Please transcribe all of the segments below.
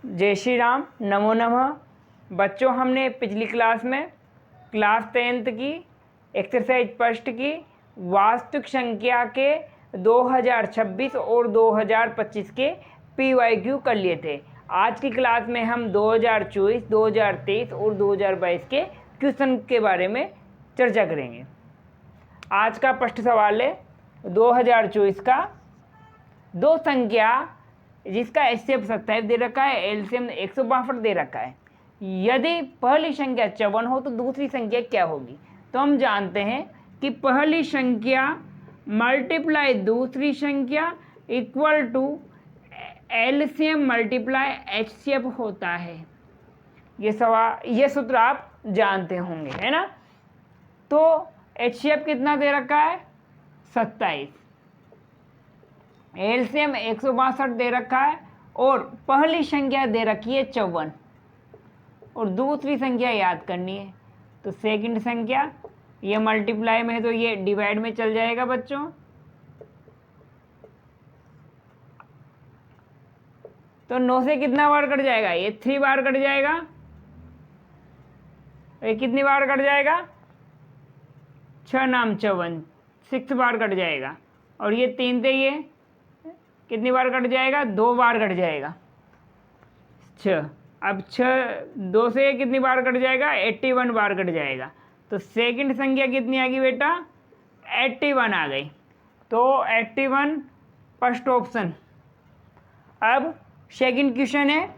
जय श्री राम, नमो नमः। बच्चों, हमने पिछली क्लास में क्लास 10th की एक्सरसाइज फर्स्ट की वास्तविक संख्या के 2026 और 2025 के PYQ कर लिए थे। आज की क्लास में हम 2024, 2023 और 2022 के क्वेश्चन के बारे में चर्चा करेंगे। आज का फर्स्ट सवाल है 2024 का। दो संख्या जिसका HCF 27 दे रखा है, एलसीएम 162 दे रखा है। यदि पहली संख्या 54 हो तो दूसरी संख्या क्या होगी? तो हम जानते हैं कि पहली संख्या मल्टीप्लाई दूसरी संख्या equal to LCM multiply HCF होता है। ये सूत्र आप जानते होंगे, है ना। तो HCF कितना दे रखा है? 27। एलसीएम 162 दे रखा है और पहली संख्या दे रखी है 54 और दूसरी संख्या याद करनी है। तो सेकंड संख्या ये मल्टीप्लाई में है तो ये डिवाइड में चल जाएगा बच्चों। तो 9 से कितना बार कट जाएगा? ये 3 बार कट जाएगा। ये कितनी बार कट जाएगा? 6 नाम 54, 6 बार कट जाएगा। और ये 3 थे, ये कितनी बार कट जाएगा? 2 बार कट जाएगा। 6, अब 2 से कितनी बार कट जाएगा? 81 बार कट जाएगा। तो सेकंड संख्या कितनी आ गई बेटा? 81 आ गई। तो 81 फर्स्ट ऑप्शन। अब सेकंड क्वेश्चन है,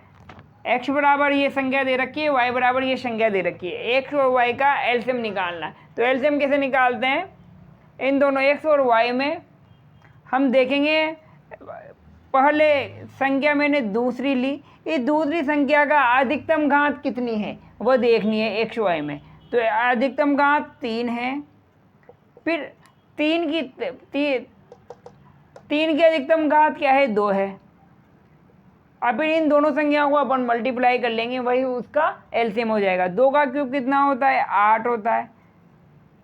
x बराबर ये संख्या दे रखी है, y बराबर ये संख्या दे रखी है। x और y का एलसीएम निकालना है। तो एलसीएम कैसे निकालते हैं? इन दोनों x और y में हम देखेंगे, पहले संख्या मैंने दूसरी ली, इस दूसरी संख्या का अधिकतम घात कितनी है वो देखनी है x y में। तो अधिकतम घात 3 है। फिर 3 की अधिकतम घात क्या है? 2 है। अब इन दोनों संख्याओं को अपन मल्टीप्लाई कर लेंगे, वही उसका एलसीएम हो जाएगा। 2 का क्यूब कितना होता है? 8 होता है।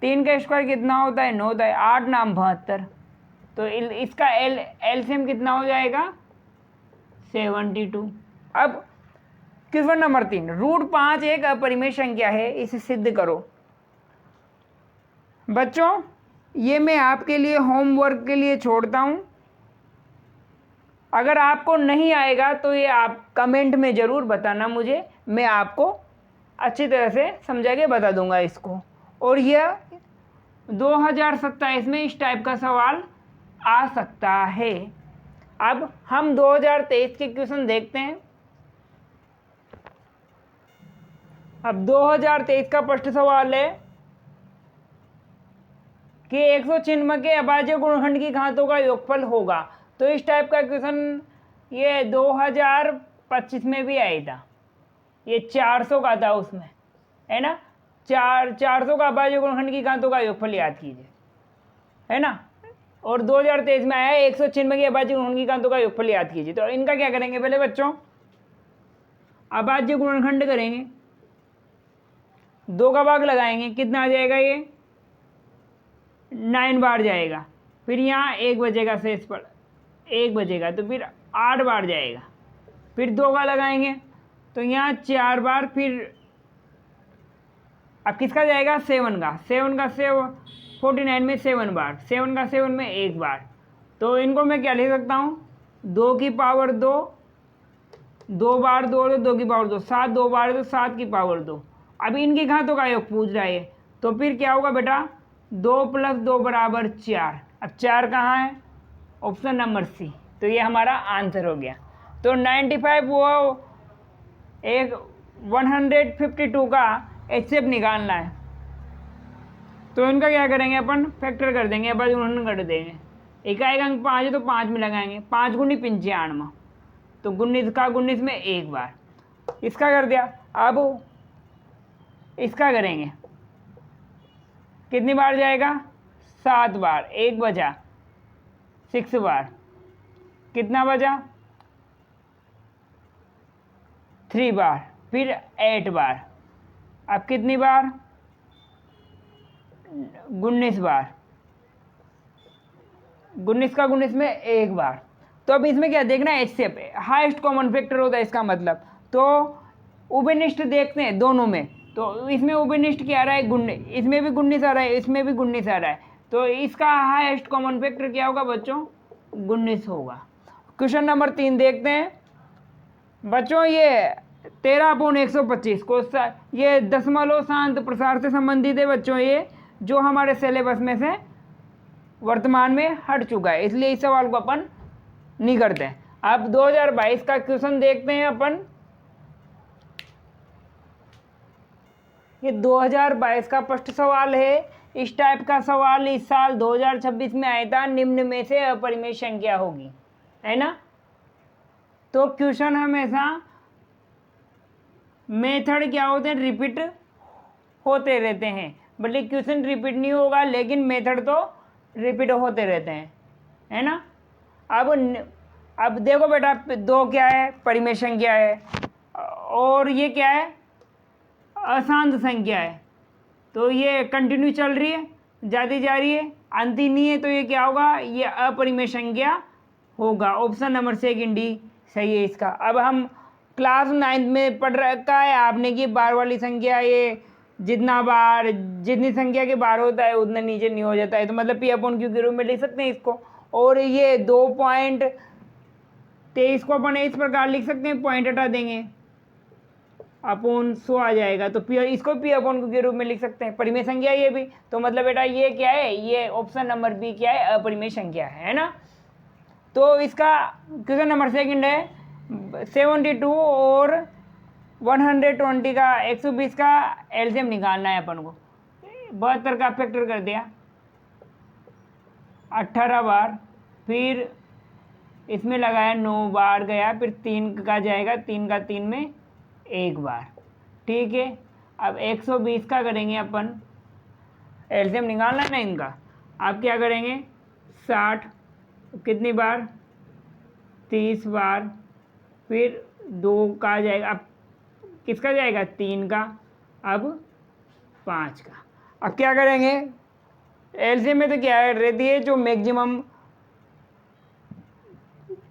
3 का स्क्वायर कितना होता है? 9 होता है। 8 नाम 72। तो इसका एलसीएम कितना हो जाएगा? 72। अब क्वेश्चन नंबर 3, √5 एक अपरिमेय संख्या है, इसे सिद्ध करो। बच्चों, ये मैं आपके लिए होमवर्क के लिए छोड़ता हूं। अगर आपको नहीं आएगा तो ये आप कमेंट में ज़रूर बताना मुझे, मैं आपको अच्छी तरह से समझा के बता दूंगा इसको। और यह 2027 में इस टाइप का सवाल आ सकता है। अब हम 2023 के क्वेश्चन देखते हैं। अब 2023 का फर्स्ट सवाल है कि 196 के अभाज्य गुणनखंड की घातों का योगफल होगा। तो इस टाइप का क्वेश्चन ये 2025 में भी आया था। ये 400 का था उसमें, है ना। 400 का अभाज्य गुणनखंड की घातों का योगफल याद कीजिए, है ना। और 2023 में आया है 196 की अभाज्य गुणनखंड की घातों का योगफल याद कीजिए। तो इनका क्या करेंगे? पहले बच्चों अभाज्य गुणनखंड करेंगे, 2 का भाग लगाएंगे, कितना आ जाएगा? ये 9 बार जाएगा। फिर यहाँ 1 बचेगा, शेष पर 1 बचेगा, तो फिर 8 बार जाएगा। फिर 2 का लगाएंगे तो यहाँ 4 बार। फिर अब किसका जाएगा? 7 का 49 में 7 बार, 7 का 7 में 1 बार। तो इनको मैं क्या लिख सकता हूँ? 2 की पावर 2, 2 बार 2, 2 की पावर 2, 7 2 बार तो 7 की पावर 2। अब इनकी घातों का योग पूछ रहा है, तो फिर क्या होगा बेटा? 2 + 2 बराबर 4। अब 4 कहाँ है? Option number C. तो ये हमारा आंसर हो गया। तो 95 वो 152 का HCF निकालना है। तो इनका क्या करेंगे? अपन फैक्टर कर देंगे, बस उन्होंने कर देंगे। इकाई का अंक 5 है तो 5 में लगाएंगे, 5 × 95। तो 19 का 19 में 1 बार। इसका कर दिया। अब इसका करेंगे, कितनी बार जाएगा? 7 बार। 1 बचा, 6 बार। कितना बचा? 3 बार। फिर 8 बार। अब कितनी बार? 19 बार। 19 का 19 में 1 बार। तो अब इसमें क्या देखना है? HCF हाईएस्ट कॉमन फैक्टर होता है इसका मतलब। तो उभयनिष्ठ देखते हैं दोनों में, तो इसमें उभयनिष्ठ क्या आ रहा है, 19, इसमें भी 19 आ रहा है, इसमें भी 19 आ रहा है, तो इसका हाईएस्ट कॉमन फैक्टर क्या होगा बच्चों, 19 होगा। क्वेश्चन नंबर 3 देखते हैं बच्चों, ये 13/125 को ये दशमलव शांत प्रसार से संबंधित है बच्चों, ये जो हमारे सिलेबस में से वर्तमान में हट चुका है, इसलिए इस सवाल को अपन नहीं करते हैं। अब 2022 का क्वेश्चन देखते हैं अपन। ये 2022 का फर्स्ट सवाल है। इस टाइप का सवाल इस साल 2026 में आया था, निम्न में से अपरिमेय संख्या होगी, है ना। तो क्वेश्चन हमेशा मेथड क्या होते हैं, रिपीट होते रहते हैं, बल्कि क्वेश्चन रिपीट नहीं होगा लेकिन मेथड तो रिपीट होते रहते हैं, है ना। अब देखो बेटा, 2 क्या है, परिमेय संख्या है, और ये क्या है, अशांत संख्या है, तो ये कंटिन्यू चल रही है, जाती जा रही है, अंति नहीं है, तो ये क्या होगा, ये अपरिमेय संख्या होगा। ऑप्शन नंबर 2 डी सही है इसका। अब हम क्लास 9 में पढ़ रखा है आपने कि बार वाली संख्या, ये जितनी संख्या के बार होता है उतना नीचे नहीं हो जाता है, तो मतलब P/Q के रूप में लिख सकते हैं इसको। और ये 2.23 को अपन इस प्रकार लिख सकते हैं, पॉइंट हटा देंगे, अपॉन 100 आ जाएगा, तो इसको P/Q के रूप में लिख सकते हैं, परिमेय संख्या ये भी। तो मतलब बेटा ये क्या है, ये ऑप्शन नंबर बी क्या है, अपरिमेय संख्या है ना। तो इसका क्वेश्चन नंबर 2 है 72 और 120 का 120 का एलसीएम निकालना है अपन को। 72 का फैक्टर कर दिया 18 बार, फिर इसमें लगाया 9 बार गया, फिर 3 का जाएगा, 3 का 3 में 1 बार, ठीक है। अब 120 का करेंगे अपन, एलसीएम निकालना है ना इनका। आप क्या करेंगे, 60 कितनी बार, 30 बार, फिर 2 का जाएगा, अब किसका जाएगा, 3 का, अब 5 का। अब क्या करेंगे, एलसीएम में तो क्या रहती है, जो मैक्सिमम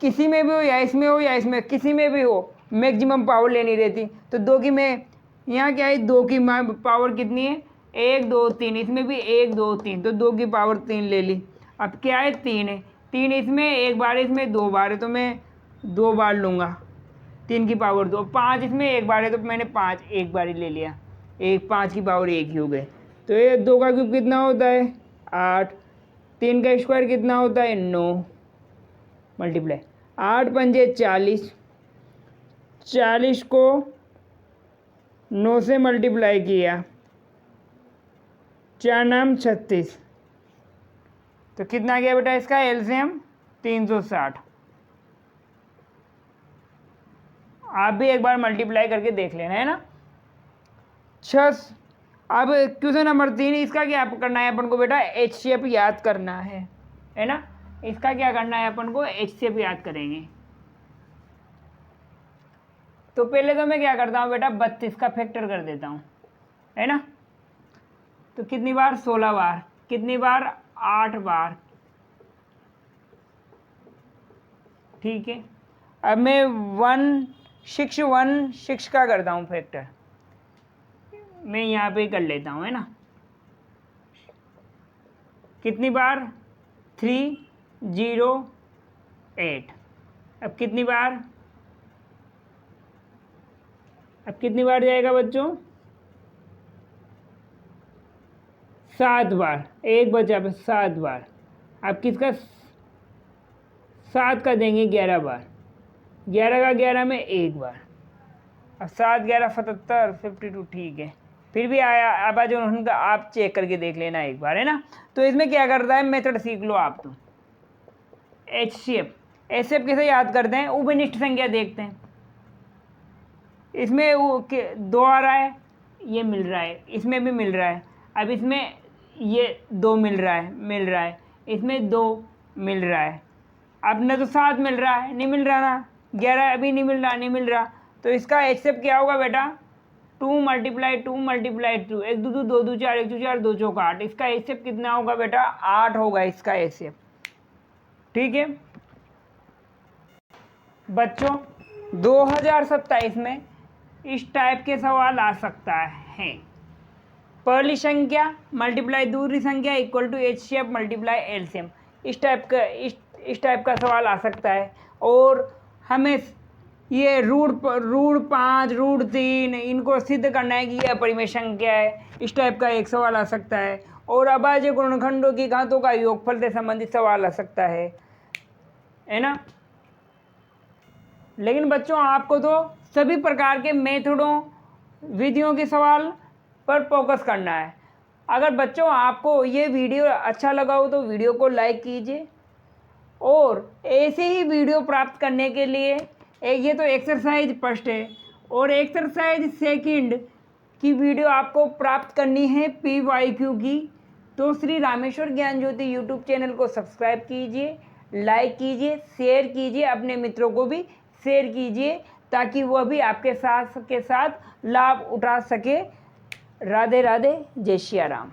किसी में भी हो या इसमें हो या इसमें, किसी में भी हो, मैक्सिमम पावर लेनी रहती। तो 2 की में यहाँ क्या है, 2 की पावर कितनी है, 1 2 3, इसमें भी 1 2 3, तो 2 की पावर 3 ले ली। अब क्या है, 3 है, 3 इसमें 1 बार, इसमें 2 बार है, तो मैं 2 बार लूँगा, 3 की पावर 2, 5 इसमें 1 बार है, तो मैंने 5 एक बार ही ले लिया, 5 की पावर 1 ही हो गए। तो ये 2 का क्यूब कितना होता है, 8, 3 का स्क्वायर कितना होता है, 9, मल्टीप्लाई 8 पंजे 40, 40 को 9 से मल्टीप्लाई किया, 4 नाम 36, तो कितना गया बेटा इसका एलसीएम, 360। आप भी एक बार मल्टीप्लाई करके देख लेना, है ना। 6। अब क्वेश्चन नंबर 3, इसका क्या करना है अपन को बेटा, HCF याद करना है ना। इसका क्या करना है अपन को, HCF याद करेंगे। तो पहले तो मैं क्या करता हूँ बेटा, 32 का फैक्टर कर देता हूँ, है ना। तो कितनी बार, 16 बार, कितनी बार, 8 बार, ठीक है। अब मैं 161 का करता हूँ फैक्टर, मैं यहाँ पे कर लेता हूँ, है ना। कितनी बार, 308। अब कितनी बार जाएगा बच्चों, 7 बार, एक बचा 7 बार। अब किसका 7 का देंगे 11 बार, 11 का 11 में 1 बार। अब 7 11 77 52, ठीक है। फिर भी आया, अब आज उनका आप चेक करके देख लेना एक बार, है ना। तो इसमें क्या करता है, मेथड सीख लो आप। तो HCF कैसे याद करते हैं, उभयनिष्ठ संख्या देखते हैं। इसमें 2 आ रहा है, ये मिल रहा है, इसमें भी मिल रहा है। अब इसमें ये 2 मिल रहा है, इसमें 2 मिल रहा है। अब न तो 7 मिल रहा है, नहीं मिल रहा ना, 11 अभी नहीं मिल रहा। तो इसका HCF क्या होगा बेटा, 2 × 2 × 2, 1 2 2 2 2 4, 1 2 4 2 4 8। इसका HCF कितना होगा बेटा, 8 होगा इसका HCF, ठीक है बच्चों। 2027 में इस टाइप के सवाल आ सकता है। पहली संख्या मल्टीप्लाई दूसरी संख्या equal to HCF multiply LCM, इस टाइप का सवाल आ सकता है। और हमें ये रूट 5 रूट 3 इनको सिद्ध करना है कि यह अपरिमेय संख्या है, इस टाइप का एक सवाल आ सकता है। और अभाज्य गुणनखंडों की घातों का योगफल से संबंधित सवाल आ सकता है ना। लेकिन बच्चों आपको तो सभी प्रकार के मेथडों विधियों के सवाल पर फोकस करना है। अगर बच्चों आपको ये वीडियो अच्छा लगा हो तो वीडियो को लाइक कीजिए, और ऐसे ही वीडियो प्राप्त करने के लिए ये तो एक्सरसाइज फर्स्ट है, और एक्सरसाइज सेकंड की वीडियो आपको प्राप्त करनी है PYQ की, तो श्री रामेश्वर ज्ञान ज्योति यूट्यूब चैनल को सब्सक्राइब कीजिए, लाइक कीजिए, शेयर कीजिए, अपने मित्रों को भी शेयर कीजिए ताकि वह भी आपके साथ लाभ उठा सके। राधे राधे, जय श्री राम।